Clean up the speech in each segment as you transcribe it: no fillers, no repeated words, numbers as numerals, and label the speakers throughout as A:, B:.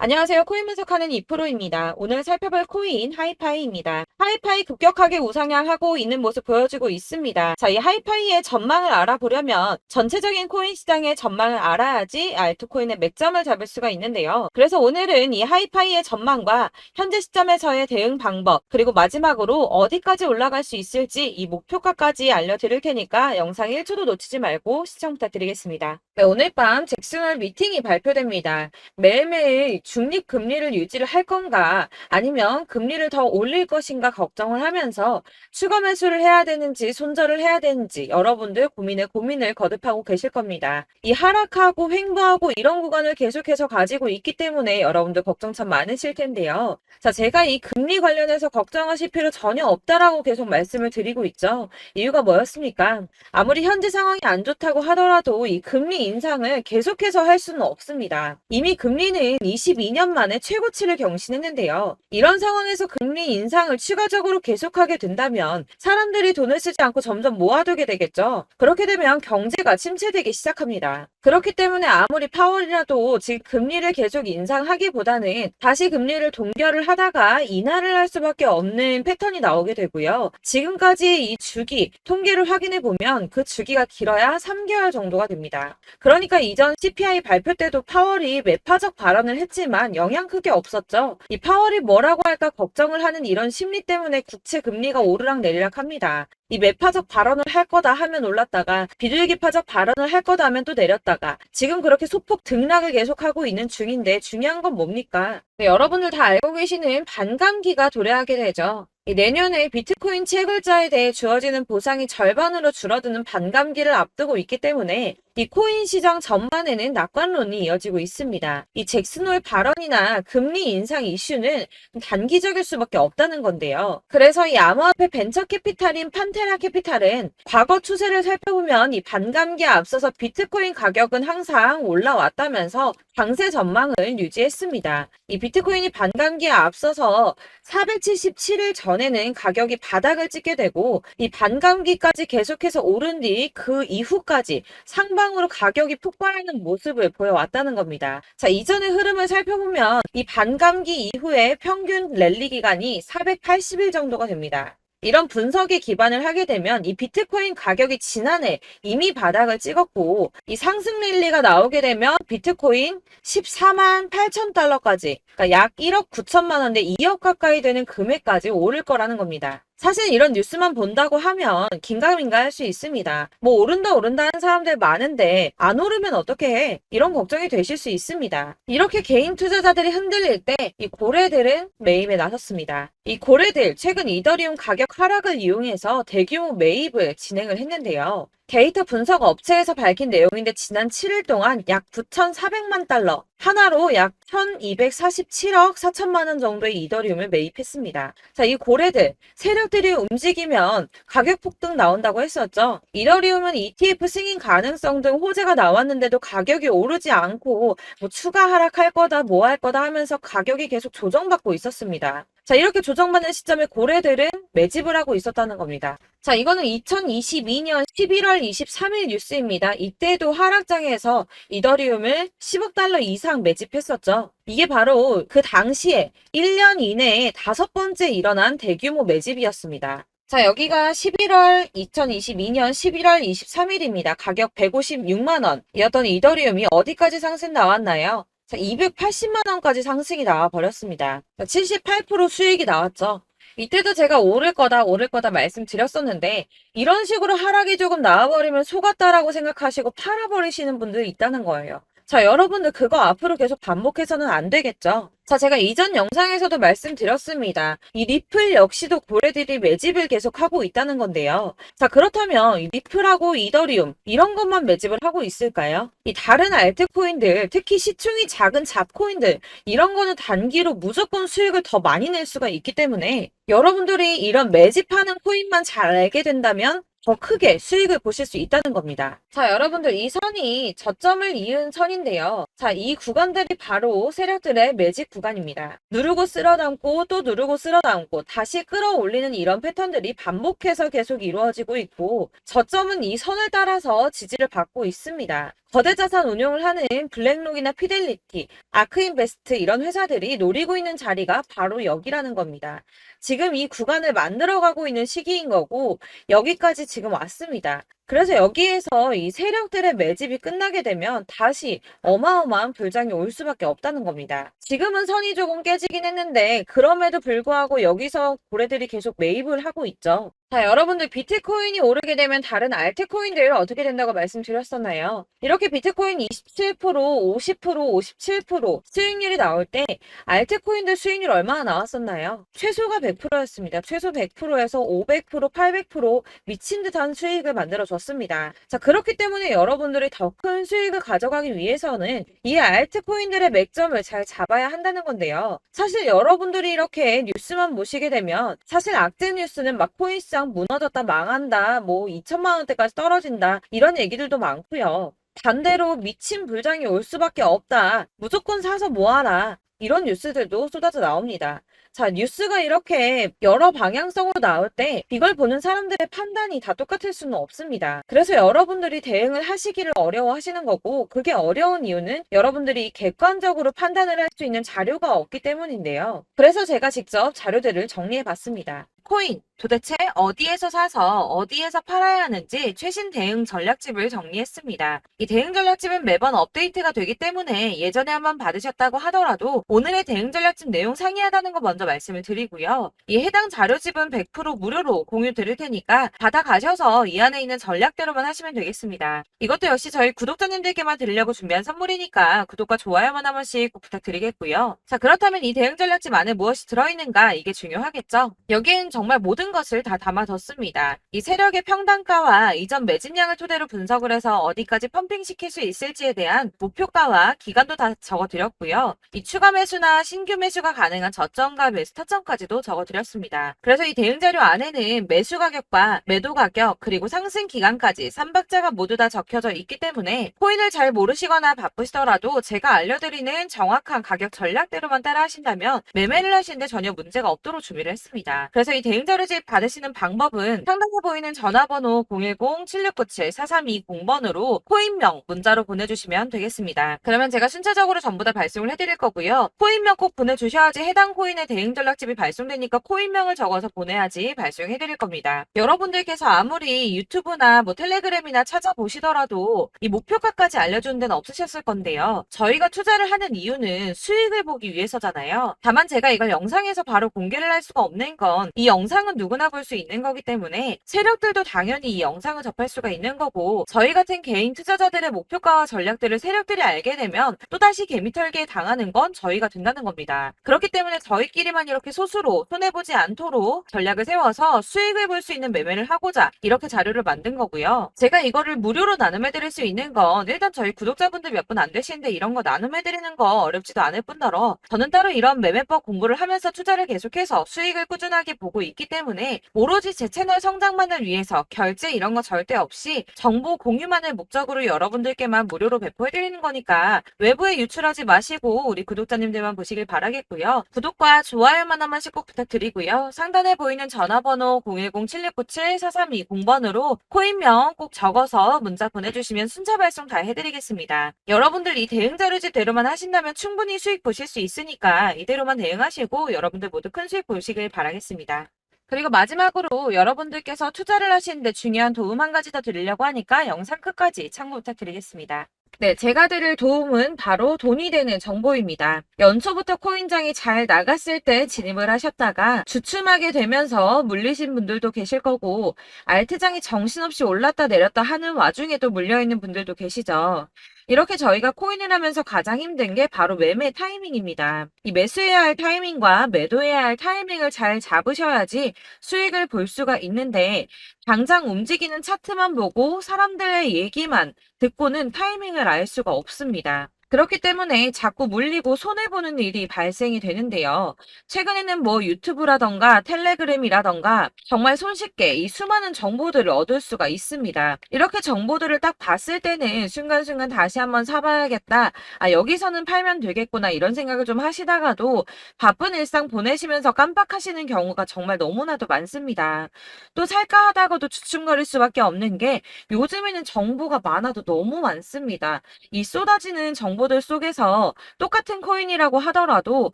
A: 안녕하세요. 코인 분석하는 이프로입니다. 오늘 살펴볼 코인 하이파이입니다. 하이파이 급격하게 우상향하고 있는 모습 보여주고 있습니다. 자, 이 하이파이의 전망을 알아보려면 전체적인 코인 시장의 전망을 알아야지 알트코인의 맥점을 잡을 수가 있는데요. 그래서 오늘은 이 하이파이의 전망과 현재 시점에서의 대응 방법, 그리고 마지막으로 어디까지 올라갈 수 있을지 이 목표가까지 알려드릴 테니까 영상 1초도 놓치지 말고 시청 부탁드리겠습니다. 네, 오늘 밤 잭슨홀 미팅이 발표됩니다. 매일매일 중립 금리를 유지를 할 건가 아니면 금리를 더 올릴 것인가 걱정을 하면서 추가 매수를 해야 되는지 손절을 해야 되는지 여러분들 고민을 거듭하고 계실 겁니다. 이 하락하고 횡보하고 이런 구간을 계속해서 가지고 있기 때문에 여러분들 걱정 참 많으실 텐데요. 자, 제가 이 금리 관련해서 걱정하실 필요 전혀 없다라고 계속 말씀을 드리고 있죠. 이유가 뭐였습니까? 아무리 현재 상황이 안 좋다고 하더라도 이 금리 인상을 계속해서 할 수는 없습니다. 이미 금리는 22년 만에 최고치를 경신했는데요. 이런 상황에서 금리 인상을 추가적으로 계속하게 된다면 사람들이 돈을 쓰지 않고 점점 모아두게 되겠죠. 그렇게 되면 경제가 침체되기 시작합니다. 그렇기 때문에 아무리 파월이라도 지금 금리를 계속 인상하기보다는 다시 금리를 동결을 하다가 인하를 할 수밖에 없는 패턴이 나오게 되고요. 지금까지 이 주기 통계를 확인해 보면 그 주기가 길어야 3개월 정도가 됩니다. 그러니까 이전 CPI 발표 때도 파월이 매파적 발언을 했지만 영향 크게 없었죠. 이 파월이 뭐라고 할까 걱정을 하는 이런 심리 때문에 국채 금리가 오르락 내리락 합니다. 이 매파적 발언을 할 거다 하면 올랐다가 비둘기파적 발언을 할 거다 하면 또 내렸다가 지금 그렇게 소폭 등락을 계속하고 있는 중인데 중요한 건 뭡니까? 네, 여러분들 다 알고 계시는 반감기가 도래하게 되죠. 내년에 비트코인 채굴자에 대해 주어지는 보상이 절반으로 줄어드는 반감기를 앞두고 있기 때문에 이 코인 시장 전반에는 낙관론이 이어지고 있습니다. 이 잭슨홀 발언이나 금리 인상 이슈는 단기적일 수밖에 없다는 건데요. 그래서 이 암호화폐 벤처 캐피탈인 판테라 캐피탈은 과거 추세를 살펴보면 이 반감기에 앞서서 비트코인 가격은 항상 올라왔다면서 강세 전망을 유지했습니다. 이 비트코인이 반감기에 앞서서 477일 전에는 가격이 바닥을 찍게 되고 이 반감기까지 계속해서 오른 뒤 그 이후까지 상방으로 가격이 폭발하는 모습을 보여왔다는 겁니다. 자, 이전의 흐름을 살펴보면 이 반감기 이후에 평균 랠리 기간이 480일 정도가 됩니다. 이런 분석에 기반을 하게 되면 이 비트코인 가격이 지난해 이미 바닥을 찍었고 이 상승 랠리가 나오게 되면 비트코인 14만 8천 달러까지 그러니까 약 1억 9천만 원대 2억 가까이 되는 금액까지 오를 거라는 겁니다. 사실 이런 뉴스만 본다고 하면 긴가민가 할 수 있습니다. 뭐 오른다 하는 사람들 많은데 안 오르면 어떻게 해? 이런 걱정이 되실 수 있습니다. 이렇게 개인 투자자들이 흔들릴 때 이 고래들은 매입에 나섰습니다. 이 고래들 최근 이더리움 가격 하락을 이용해서 대규모 매입을 진행을 했는데요. 데이터 분석 업체에서 밝힌 내용인데 지난 7일 동안 약 9,400만 달러, 하나로 약 1,247억 4천만 원 정도의 이더리움을 매입했습니다. 자, 이 고래들, 세력들이 움직이면 가격 폭등 나온다고 했었죠. 이더리움은 ETF 승인 가능성 등 호재가 나왔는데도 가격이 오르지 않고 뭐 추가 하락할 거다, 뭐 할 거다 하면서 가격이 계속 조정받고 있었습니다. 자, 이렇게 조정받는 시점에 고래들은 매집을 하고 있었다는 겁니다. 자, 이거는 2022년 11월 23일 뉴스입니다. 이때도 하락장에서 이더리움을 10억 달러 이상 매집했었죠. 이게 바로 그 당시에 1년 이내에 5번째 일어난 대규모 매집이었습니다. 자, 여기가 2022년 11월 23일입니다. 가격 156만 원이었던 이더리움이 어디까지 상승 나왔나요? 자, 280만 원까지 상승이 나와 버렸습니다. 78% 수익이 나왔죠. 이때도 제가 오를 거다 말씀드렸었는데 이런 식으로 하락이 조금 나와버리면 속았다라고 생각하시고 팔아버리시는 분들이 있다는 거예요. 자, 여러분들 그거 앞으로 계속 반복해서는 안 되겠죠. 자, 제가 이전 영상에서도 말씀드렸습니다. 이 리플 역시도 고래들이 매집을 계속하고 있다는 건데요. 자, 그렇다면 이 리플하고 이더리움 이런 것만 매집을 하고 있을까요? 이 다른 알트코인들, 특히 시총이 작은 잡코인들 이런 거는 단기로 무조건 수익을 더 많이 낼 수가 있기 때문에 여러분들이 이런 매집하는 코인만 잘 알게 된다면 더 크게 수익을 보실 수 있다는 겁니다. 자, 여러분들 이 선이 저점을 이은 선인데요. 자, 이 구간들이 바로 세력들의 매집 구간입니다. 누르고 쓸어담고 또 누르고 쓸어담고 다시 끌어올리는 이런 패턴들이 반복해서 계속 이루어지고 있고 저점은 이 선을 따라서 지지를 받고 있습니다. 거대 자산 운용을 하는 블랙록이나 피델리티, 아크인베스트 이런 회사들이 노리고 있는 자리가 바로 여기라는 겁니다. 지금 이 구간을 만들어가고 있는 시기인 거고 여기까지 지금 왔습니다. 그래서 여기에서 이 세력들의 매집이 끝나게 되면 다시 어마어마한 불장이 올 수밖에 없다는 겁니다. 지금은 선이 조금 깨지긴 했는데 그럼에도 불구하고 여기서 고래들이 계속 매입을 하고 있죠. 자, 여러분들 비트코인이 오르게 되면 다른 알트코인들 어떻게 된다고 말씀드렸었나요? 이렇게 비트코인 27%, 50%, 57% 수익률이 나올 때 알트코인들 수익률 얼마나 나왔었나요? 최소가 100%였습니다. 최소 100%에서 500%, 800% 미친 듯한 수익을 만들어줬습니다. 자, 그렇기 때문에 여러분들이 더 큰 수익을 가져가기 위해서는 이 알트코인들의 맥점을 잘 잡아야 한다는 건데요. 사실 여러분들이 이렇게 뉴스만 보시게 되면 사실 악재 뉴스는 막 코인시장 무너졌다, 망한다, 뭐 2천만 원대까지 떨어진다 이런 얘기들도 많고요. 반대로 미친 불장이 올 수밖에 없다. 무조건 사서 모아라. 이런 뉴스들도 쏟아져 나옵니다. 자, 뉴스가 이렇게 여러 방향성으로 나올 때 이걸 보는 사람들의 판단이 다 똑같을 수는 없습니다. 그래서 여러분들이 대응을 하시기를 어려워하시는 거고 그게 어려운 이유는 여러분들이 객관적으로 판단을 할 수 있는 자료가 없기 때문인데요. 그래서 제가 직접 자료들을 정리해 봤습니다. 코인, 도대체 어디에서 사서 어디에서 팔아야 하는지 최신 대응 전략집을 정리했습니다. 이 대응 전략집은 매번 업데이트가 되기 때문에 예전에 한번 받으셨다고 하더라도 오늘의 대응 전략집 내용 상이하다는 거 먼저 말씀을 드리고요. 이 해당 자료집은 100% 무료로 공유 드릴 테니까 받아가셔서 이 안에 있는 전략대로만 하시면 되겠습니다. 이것도 역시 저희 구독자님들께만 드리려고 준비한 선물이니까 구독과 좋아요만 한 번씩 꼭 부탁드리겠고요. 자, 그렇다면 이 대응 전략집 안에 무엇이 들어있는가 이게 중요하겠죠. 여기엔 정말 모든 것을 다 담아뒀습니다. 이 세력의 평단가와 이전 매집량을 토대로 분석을 해서 어디까지 펌핑시킬 수 있을지에 대한 목표가와 기간도 다 적어드렸고요. 이 추가 매수나 신규 매수가 가능한 저점과 매수 타점까지도 적어드렸습니다. 그래서 이 대응 자료 안에는 매수 가격과 매도 가격 그리고 상승 기간까지 3박자가 모두 다 적혀져 있기 때문에 코인을 잘 모르시거나 바쁘시더라도 제가 알려드리는 정확한 가격 전략대로만 따라 하신다면 매매를 하시는데 전혀 문제가 없도록 준비를 했습니다. 그래서 이 대응 자료집 받으시는 방법은 상단에 보이는 전화번호 010-7697-4320번으로 코인명 문자로 보내주시면 되겠습니다. 그러면 제가 순차적으로 전부 다 발송을 해드릴 거고요. 코인명 꼭 보내주셔야지 해당 코인의 대응 전략집이 발송되니까 코인명을 적어서 보내야지 발송해드릴 겁니다. 여러분들께서 아무리 유튜브나 뭐 텔레그램이나 찾아보시더라도 이 목표가까지 알려주는 데는 없으셨을 건데요. 저희가 투자를 하는 이유는 수익을 보기 위해서잖아요. 다만 제가 이걸 영상에서 바로 공개를 할 수가 없는 건 이 영상은 누구나 볼 수 있는 거기 때문에 세력들도 당연히 이 영상을 접할 수가 있는 거고 저희 같은 개인 투자자들의 목표가와 전략들을 세력들이 알게 되면 또다시 개미털기에 당하는 건 저희가 된다는 겁니다. 그렇기 때문에 저희끼리만 이렇게 소수로 손해보지 않도록 전략을 세워서 수익을 볼 수 있는 매매를 하고자 이렇게 자료를 만든 거고요. 제가 이거를 무료로 나눔해드릴 수 있는 건 일단 저희 구독자분들 몇 분 안 되시는데 이런 거 나눔해드리는 거 어렵지도 않을 뿐더러 저는 따로 이런 매매법 공부를 하면서 투자를 계속해서 수익을 꾸준하게 보고 있기 때문에 오로지 제 채널 성장만을 위해서 결제 이런 거 절대 없이 정보 공유만을 목적으로 여러분들께만 무료로 배포해드리는 거니까 외부에 유출하지 마시고 우리 구독자님들만 보시길 바라겠고요. 구독과 좋아요만 한 번씩 꼭 부탁드리고요. 상단에 보이는 전화번호 010-7697-4320번으로 코인명 꼭 적어서 문자 보내주시면 순차 발송 다 해드리겠습니다. 여러분들 이 대응 자료집대로만 하신다면 충분히 수익 보실 수 있으니까 이대로만 대응하시고 여러분들 모두 큰 수익 보시길 바라겠습니다. 그리고 마지막으로 여러분들께서 투자를 하시는데 중요한 도움 한 가지 더 드리려고 하니까 영상 끝까지 참고 부탁드리겠습니다. 네, 제가 드릴 도움은 바로 돈이 되는 정보입니다. 연초부터 코인장이 잘 나갔을 때 진입을 하셨다가 주춤하게 되면서 물리신 분들도 계실 거고 알트장이 정신없이 올랐다 내렸다 하는 와중에도 물려있는 분들도 계시죠. 이렇게 저희가 코인을 하면서 가장 힘든 게 바로 매매 타이밍입니다. 이 매수해야 할 타이밍과 매도해야 할 타이밍을 잘 잡으셔야지 수익을 볼 수가 있는데 당장 움직이는 차트만 보고 사람들의 얘기만 듣고는 타이밍을 알 수가 없습니다. 그렇기 때문에 자꾸 물리고 손해보는 일이 발생이 되는데요. 최근에는 뭐 유튜브라던가 텔레그램이라던가 정말 손쉽게 이 수많은 정보들을 얻을 수가 있습니다. 이렇게 정보들을 딱 봤을 때는 순간순간 다시 한번 사봐야겠다. 아, 여기서는 팔면 되겠구나. 이런 생각을 좀 하시다가도 바쁜 일상 보내시면서 깜빡하시는 경우가 정말 너무나도 많습니다. 또 살까 하다가도 주춤거릴 수밖에 없는 게 요즘에는 정보가 많아도 너무 많습니다. 이 쏟아지는 정보들 속에서 똑같은 코인이라고 하더라도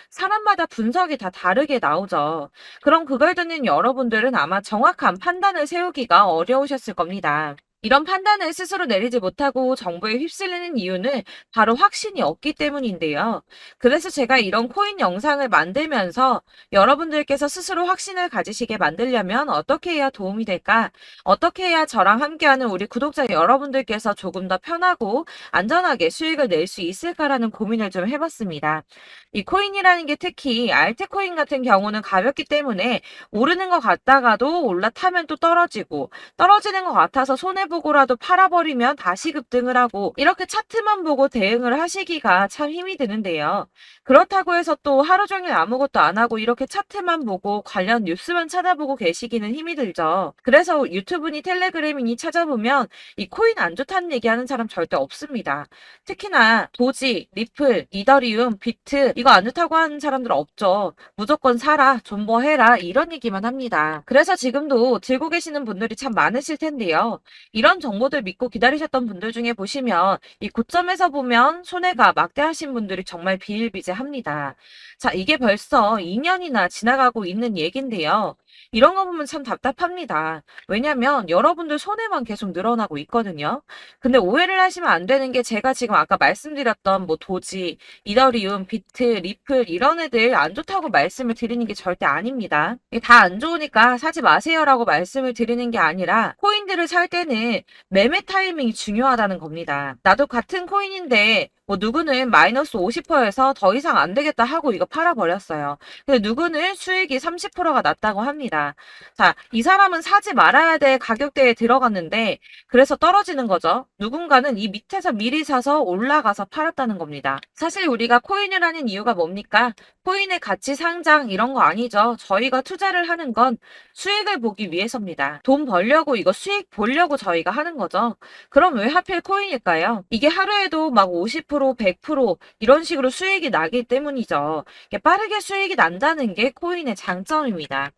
A: 사람마다 분석이 다 다르게 나오죠. 그럼 그걸 듣는 여러분들은 아마 정확한 판단을 세우기가 어려우셨을 겁니다. 이런 판단을 스스로 내리지 못하고 정보에 휩쓸리는 이유는 바로 확신이 없기 때문인데요. 그래서 제가 이런 코인 영상을 만들면서 여러분들께서 스스로 확신을 가지시게 만들려면 어떻게 해야 도움이 될까? 어떻게 해야 저랑 함께하는 우리 구독자 여러분들께서 조금 더 편하고 안전하게 수익을 낼 수 있을까라는 고민을 좀 해봤습니다. 이 코인이라는 게 특히 알트코인 같은 경우는 가볍기 때문에 오르는 것 같다가도 올라타면 또 떨어지고 떨어지는 것 같아서 손해보고라도 팔아버리면 다시 급등을 하고 이렇게 차트만 보고 대응을 하시기가 참 힘이 드는데요. 그렇다고 해서 또 하루 종일 아무것도 안 하고 이렇게 차트만 보고 관련 뉴스만 찾아보고 계시기는 힘이 들죠. 그래서 유튜브니 텔레그램이니 찾아보면 이 코인 안 좋다는 얘기하는 사람 절대 없습니다. 특히나 도지, 리플, 이더리움, 비트 이거 안 좋다고 하는 사람들 없죠. 무조건 사라, 존버해라 이런 얘기만 합니다. 그래서 지금도 들고 계시는 분들이 참 많으실 텐데요. 이런 정보들 믿고 기다리셨던 분들 중에 보시면 이 고점에서 보면 손해가 막대하신 분들이 정말 비일비재합니다. 자, 이게 벌써 2년이나 지나가고 있는 얘긴데요. 이런 거 보면 참 답답합니다. 왜냐면 여러분들 손해만 계속 늘어나고 있거든요. 근데 오해를 하시면 안 되는 게 제가 지금 아까 말씀드렸던 뭐 도지, 이더리움, 비트, 리플 이런 애들 안 좋다고 말씀을 드리는 게 절대 아닙니다. 다 안 좋으니까 사지 마세요라고 말씀을 드리는 게 아니라 코인들을 살 때는 매매 타이밍이 중요하다는 겁니다. 나도 같은 코인인데 뭐 누구는 마이너스 50%에서 더 이상 안 되겠다 하고 이거 팔아버렸어요. 근데 누구는 수익이 30%가 났다고 합니다. 자, 이 사람은 사지 말아야 될 가격대에 들어갔는데 그래서 떨어지는 거죠. 누군가는 이 밑에서 미리 사서 올라가서 팔았다는 겁니다. 사실 우리가 코인을 하는 이유가 뭡니까? 코인의 가치 상장 이런 거 아니죠. 저희가 투자를 하는 건 수익을 보기 위해서입니다. 돈 벌려고 이거 수익 보려고 저희가 하는 거죠. 그럼 왜 하필 코인일까요? 이게 하루에도 막 50%, 100% 이런 식으로 수익이 나기 때문이죠. 이게 빠르게 수익이 난다는 게 코인의 장점입니다.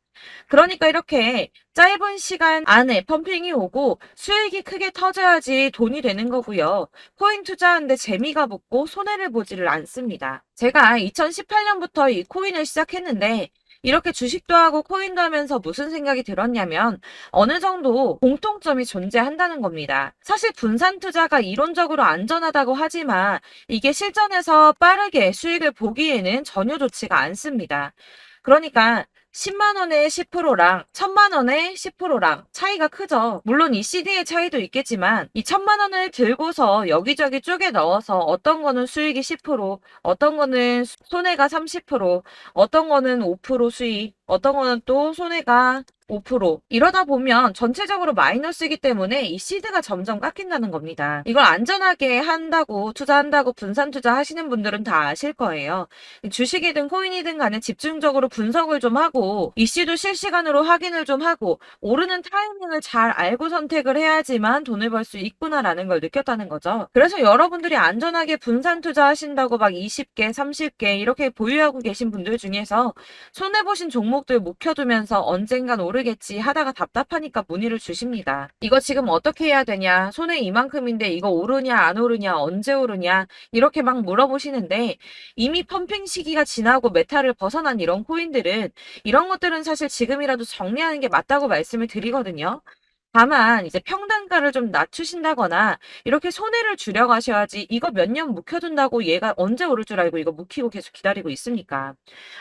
A: 그러니까 이렇게 짧은 시간 안에 펌핑이 오고 수익이 크게 터져야지 돈이 되는 거고요. 코인 투자하는데 재미가 붙고 손해를 보지를 않습니다. 제가 2018년부터 이 코인을 시작했는데 이렇게 주식도 하고 코인도 하면서 무슨 생각이 들었냐면 어느 정도 공통점이 존재한다는 겁니다. 사실 분산 투자가 이론적으로 안전하다고 하지만 이게 실전에서 빠르게 수익을 보기에는 전혀 좋지가 않습니다. 그러니까 10만 원에 10%랑 1000만 원에 10%랑 차이가 크죠. 물론 이 CD의 차이도 있겠지만 이 1000만 원을 들고서 여기저기 쪼개 넣어서 어떤 거는 수익이 10%, 어떤 거는 손해가 30%, 어떤 거는 5% 수익, 어떤 거는 또 손해가 5% 이러다 보면 전체적으로 마이너스이기 때문에 이 시드가 점점 깎인다는 겁니다. 이걸 안전하게 한다고 투자한다고 분산 투자하시는 분들은 다 아실 거예요. 주식이든 코인이든 간에 집중적으로 분석을 좀 하고 이슈도 실시간으로 확인을 좀 하고 오르는 타이밍을 잘 알고 선택을 해야지만 돈을 벌 수 있구나라는 걸 느꼈다는 거죠. 그래서 여러분들이 안전하게 분산 투자하신다고 막 20개, 30개 이렇게 보유하고 계신 분들 중에서 손해보신 종목들 묵혀두면서 언젠간 오르겠지 하다가 답답하니까 문의를 주십니다. 이거 지금 어떻게 해야 되냐? 손해 이만큼인데 이거 오르냐 안 오르냐 언제 오르냐 이렇게 막 물어보시는데 이미 펌핑 시기가 지나고 메타를 벗어난 이런 코인들은 이런 것들은 사실 지금이라도 정리하는 게 맞다고 말씀을 드리거든요. 다만 이제 평단가를 좀 낮추신다거나 이렇게 손해를 줄여가셔야지 이거 몇 년 묵혀둔다고 얘가 언제 오를 줄 알고 이거 묵히고 계속 기다리고 있습니까?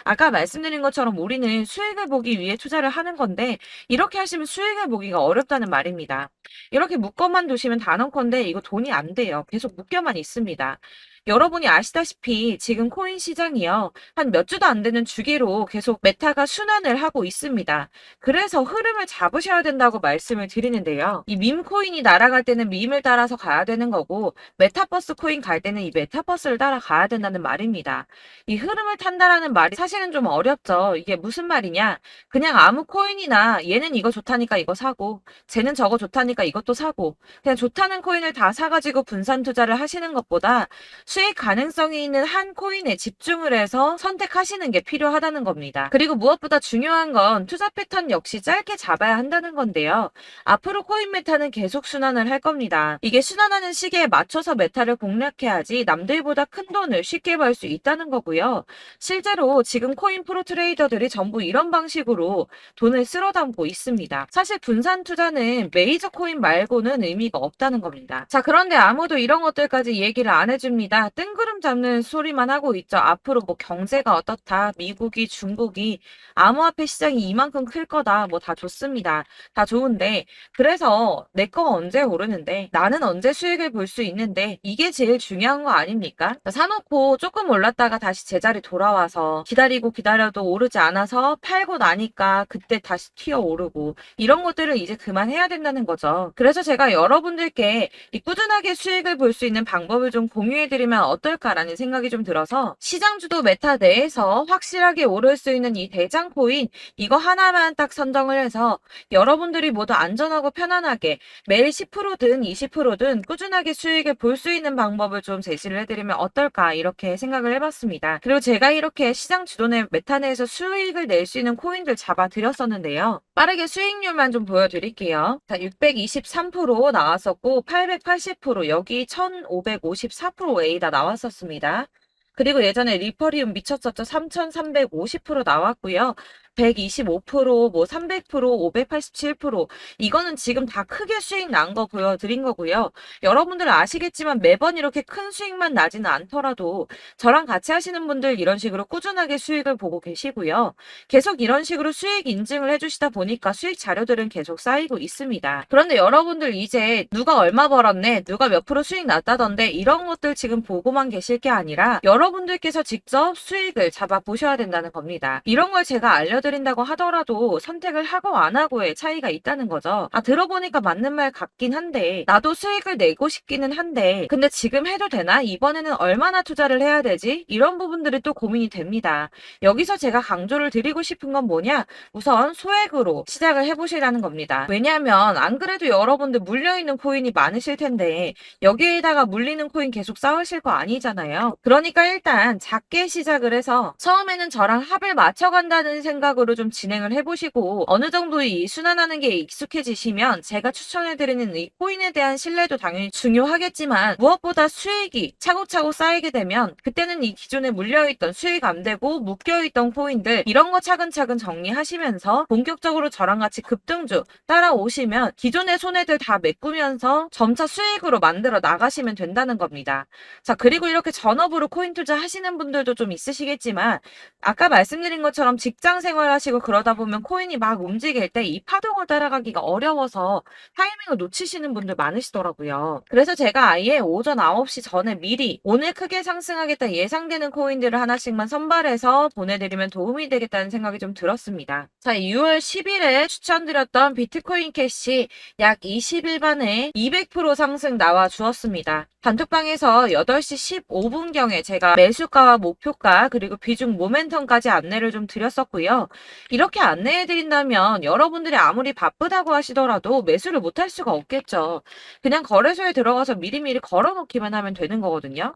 A: 아까 말씀드린 것처럼 우리는 수익을 보기 위해 투자를 하는 건데 이렇게 하시면 수익을 보기가 어렵다는 말입니다. 이렇게 묶어만 두시면 단언컨대 이거 돈이 안 돼요. 계속 묶여만 있습니다. 여러분이 아시다시피 지금 코인 시장이요. 한 몇 주도 안 되는 주기로 계속 메타가 순환을 하고 있습니다. 그래서 흐름을 잡으셔야 된다고 말씀을 드리는데요. 이 밈 코인이 날아갈 때는 밈을 따라서 가야 되는 거고 메타버스 코인 갈 때는 이 메타버스를 따라가야 된다는 말입니다. 이 흐름을 탄다라는 말이 사실은 좀 어렵죠. 이게 무슨 말이냐? 그냥 아무 코인이나 얘는 이거 좋다니까 이거 사고 쟤는 저거 좋다니까 이것도 사고 그냥 좋다는 코인을 다 사가지고 분산 투자를 하시는 것보다 수익 가능성이 있는 한 코인에 집중을 해서 선택하시는 게 필요하다는 겁니다. 그리고 무엇보다 중요한 건 투자 패턴 역시 짧게 잡아야 한다는 건데요. 앞으로 코인 메타는 계속 순환을 할 겁니다. 이게 순환하는 시기에 맞춰서 메타를 공략해야지 남들보다 큰 돈을 쉽게 벌 수 있다는 거고요. 실제로 지금 코인 프로 트레이더들이 전부 이런 방식으로 돈을 쓸어 담고 있습니다. 사실 분산 투자는 메이저 코인 말고는 의미가 없다는 겁니다. 자, 그런데 아무도 이런 것들까지 얘기를 안 해줍니다. 뜬구름 잡는 소리만 하고 있죠. 앞으로 뭐 경제가 어떻다, 미국이, 중국이, 암호화폐 시장이 이만큼 클 거다, 뭐 다 좋습니다. 다 좋은데, 그래서 내 거가 언제 오르는데, 나는 언제 수익을 볼 수 있는데, 이게 제일 중요한 거 아닙니까? 사놓고 조금 올랐다가 다시 제자리 돌아와서 기다리고 기다려도 오르지 않아서 팔고 나니까 그때 다시 튀어 오르고 이런 것들을 이제 그만해야 된다는 거죠. 그래서 제가 여러분들께 이 꾸준하게 수익을 볼 수 있는 방법을 좀 공유해드리면 어떨까라는 생각이 좀 들어서 시장주도 메타 내에서 확실하게 오를 수 있는 이 대장 코인 이거 하나만 딱 선정을 해서 여러분들이 모두 안전하고 편안하게 매일 10%든 20%든 꾸준하게 수익을 볼 수 있는 방법을 좀 제시를 해드리면 어떨까 이렇게 생각을 해봤습니다. 그리고 제가 이렇게 시장 주도내 메타 내에서 수익을 낼 수 있는 코인들 잡아드렸었는데요. 빠르게 수익률만 좀 보여드릴게요. 자, 623% 나왔었고 880% 여기 1554%A다 나왔었습니다. 그리고 예전에 리퍼리움 미쳤었죠. 3350% 나왔고요. 125%, 뭐 300%, 587% 이거는 지금 다 크게 수익 난 거 보여드린 거고요. 여러분들 아시겠지만 매번 이렇게 큰 수익만 나지는 않더라도 저랑 같이 하시는 분들 이런 식으로 꾸준하게 수익을 보고 계시고요. 계속 이런 식으로 수익 인증을 해주시다 보니까 수익 자료들은 계속 쌓이고 있습니다. 그런데 여러분들 이제 누가 얼마 벌었네, 누가 몇 프로 수익 났다던데 이런 것들 지금 보고만 계실 게 아니라 여러분들께서 직접 수익을 잡아 보셔야 된다는 겁니다. 이런 걸 제가 알려드린다고 하더라도 선택을 하고 안 하고의 차이가 있다는 거죠. 아, 들어보니까 맞는 말 같긴 한데 나도 수익을 내고 싶기는 한데 근데 지금 해도 되나? 이번에는 얼마나 투자를 해야 되지? 이런 부분들이 또 고민이 됩니다. 여기서 제가 강조를 드리고 싶은 건 뭐냐? 우선 소액으로 시작을 해보시라는 겁니다. 왜냐하면 안 그래도 여러분들 물려있는 코인이 많으실 텐데 여기에다가 물리는 코인 계속 쌓으실 거 아니잖아요. 그러니까 일단 작게 시작을 해서 처음에는 저랑 합을 맞춰간다는 생각으로 좀 진행을 해보시고 어느 정도 이 순환하는 게 익숙해지시면 제가 추천해드리는 이 코인에 대한 신뢰도 당연히 중요하겠지만 무엇보다 수익이 차곡차곡 쌓이게 되면 그때는 이 기존에 물려있던 수익 안 되고 묶여있던 코인들 이런 거 차근차근 정리하시면서 본격적으로 저랑 같이 급등주 따라오시면 기존의 손해들 다 메꾸면서 점차 수익으로 만들어 나가시면 된다는 겁니다. 자, 그리고 이렇게 전업으로 코인 투자 하시는 분들도 좀 있으시겠지만 아까 말씀드린 것처럼 직장 생활하시고 그러다 보면 코인이 막 움직일 때 이 파동을 따라가기가 어려워서 타이밍을 놓치시는 분들 많으시더라고요. 그래서 제가 아예 오전 9시 전에 미리 오늘 크게 상승하겠다 예상되는 코인들을 하나씩만 선발해서 보내드리면 도움이 되겠다는 생각이 좀 들었습니다. 자, 6월 10일에 추천드렸던 비트코인 캐시 약 20일 만에 200% 상승 나와 주었습니다. 단톡방에서 8시 15분경에 제가 매수가와 목표가 그리고 비중 모멘텀까지 안내를 좀 드렸었고요. 이렇게 안내해드린다면 여러분들이 아무리 바쁘다고 하시더라도 매수를 못할 수가 없겠죠. 그냥 거래소에 들어가서 미리미리 걸어놓기만 하면 되는 거거든요.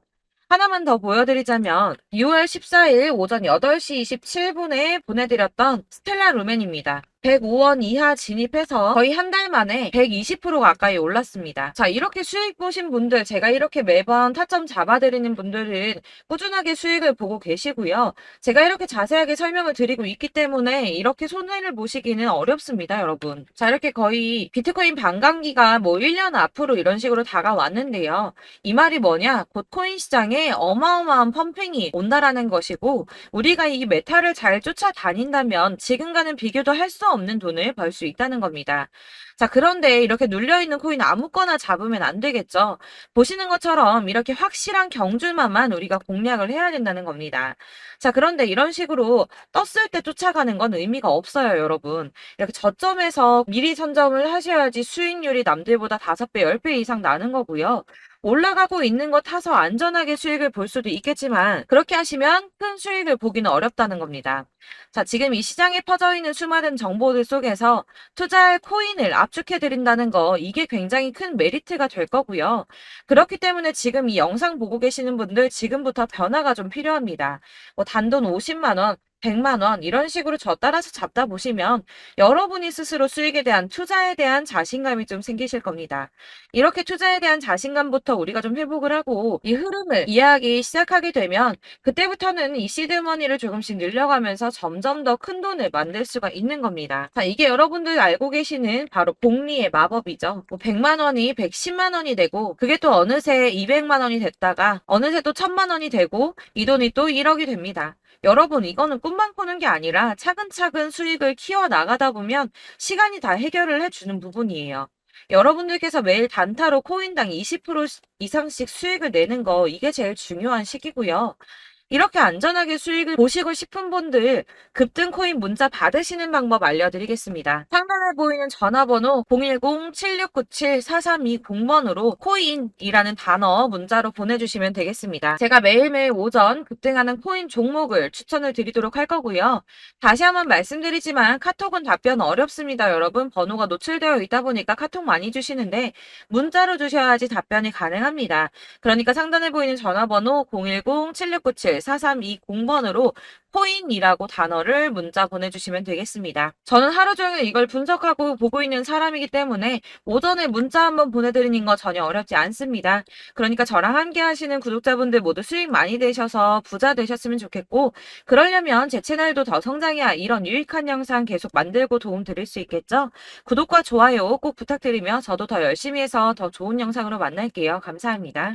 A: 하나만 더 보여드리자면 6월 14일 오전 8시 27분에 보내드렸던 스텔라 루멘입니다. 105원 이하 진입해서 거의 한 달 만에 120% 가까이 올랐습니다. 자, 이렇게 수익 보신 분들, 제가 이렇게 매번 타점 잡아드리는 분들은 꾸준하게 수익을 보고 계시고요. 제가 이렇게 자세하게 설명을 드리고 있기 때문에 이렇게 손해를 보시기는 어렵습니다, 여러분. 자, 이렇게 거의 비트코인 반감기가 뭐 1년 앞으로 이런 식으로 다가왔는데요. 이 말이 뭐냐? 곧 코인 시장에 어마어마한 펌핑이 온다라는 것이고 우리가 이 메타를 잘 쫓아다닌다면 지금과는 비교도 할 수 수가 없는 돈을 벌 수 있다는 겁니다. 자, 그런데 이렇게 눌려있는 코인 아무거나 잡으면 안 되겠죠. 보시는 것처럼 이렇게 확실한 경주만만 우리가 공략을 해야 된다는 겁니다. 자, 그런데 이런 식으로 떴을 때 쫓아가는 건 의미가 없어요, 여러분. 이렇게 저점에서 미리 선점을 하셔야지 수익률이 남들보다 5배, 10배 이상 나는 거고요. 올라가고 있는 거 타서 안전하게 수익을 볼 수도 있겠지만 그렇게 하시면 큰 수익을 보기는 어렵다는 겁니다. 자, 지금 이 시장에 퍼져 있는 수많은 정보들 속에서 투자할 코인을 압축해 드린다는 거 이게 굉장히 큰 메리트가 될 거고요. 그렇기 때문에 지금 이 영상 보고 계시는 분들 지금부터 변화가 좀 필요합니다. 뭐 단돈 50만 원, 100만 원 이런 식으로 저 따라서 잡다 보시면 여러분이 스스로 수익에 대한 투자에 대한 자신감이 좀 생기실 겁니다. 이렇게 투자에 대한 자신감부터 우리가 좀 회복을 하고 이 흐름을 이해하기 시작하게 되면 그때부터는 이 시드머니를 조금씩 늘려가면서 점점 더 큰 돈을 만들 수가 있는 겁니다. 자, 이게 여러분들 알고 계시는 바로 복리의 마법이죠. 뭐 100만 원이 110만 원이 되고 그게 또 어느새 200만 원이 됐다가 어느새 또 1000만 원이 되고 이 돈이 또 1억이 됩니다. 여러분, 이거는 꿈만 꾸는 게 아니라 차근차근 수익을 키워 나가다 보면 시간이 다 해결을 해주는 부분이에요. 여러분들께서 매일 단타로 코인당 20% 이상씩 수익을 내는 거 이게 제일 중요한 시기고요. 이렇게 안전하게 수익을 보시고 싶은 분들 급등 코인 문자 받으시는 방법 알려드리겠습니다. 상단에 보이는 전화번호 010-7697-4320번으로 코인이라는 단어 문자로 보내주시면 되겠습니다. 제가 매일매일 오전 급등하는 코인 종목을 추천을 드리도록 할 거고요. 다시 한번 말씀드리지만 카톡은 답변 어렵습니다. 여러분, 번호가 노출되어 있다 보니까 카톡 많이 주시는데 문자로 주셔야지 답변이 가능합니다. 그러니까 상단에 보이는 전화번호 010-7697-4320번으로 코인이라고 단어를 문자 보내주시면 되겠습니다. 저는 하루 종일 이걸 분석하고 보고 있는 사람이기 때문에 오전에 문자 한번 보내드리는 거 전혀 어렵지 않습니다. 그러니까 저랑 함께 하시는 구독자분들 모두 수익 많이 되셔서 부자 되셨으면 좋겠고 그러려면 제 채널도 더 성장해야 이런 유익한 영상 계속 만들고 도움 드릴 수 있겠죠? 구독과 좋아요 꼭 부탁드리며 저도 더 열심히 해서 더 좋은 영상으로 만날게요. 감사합니다.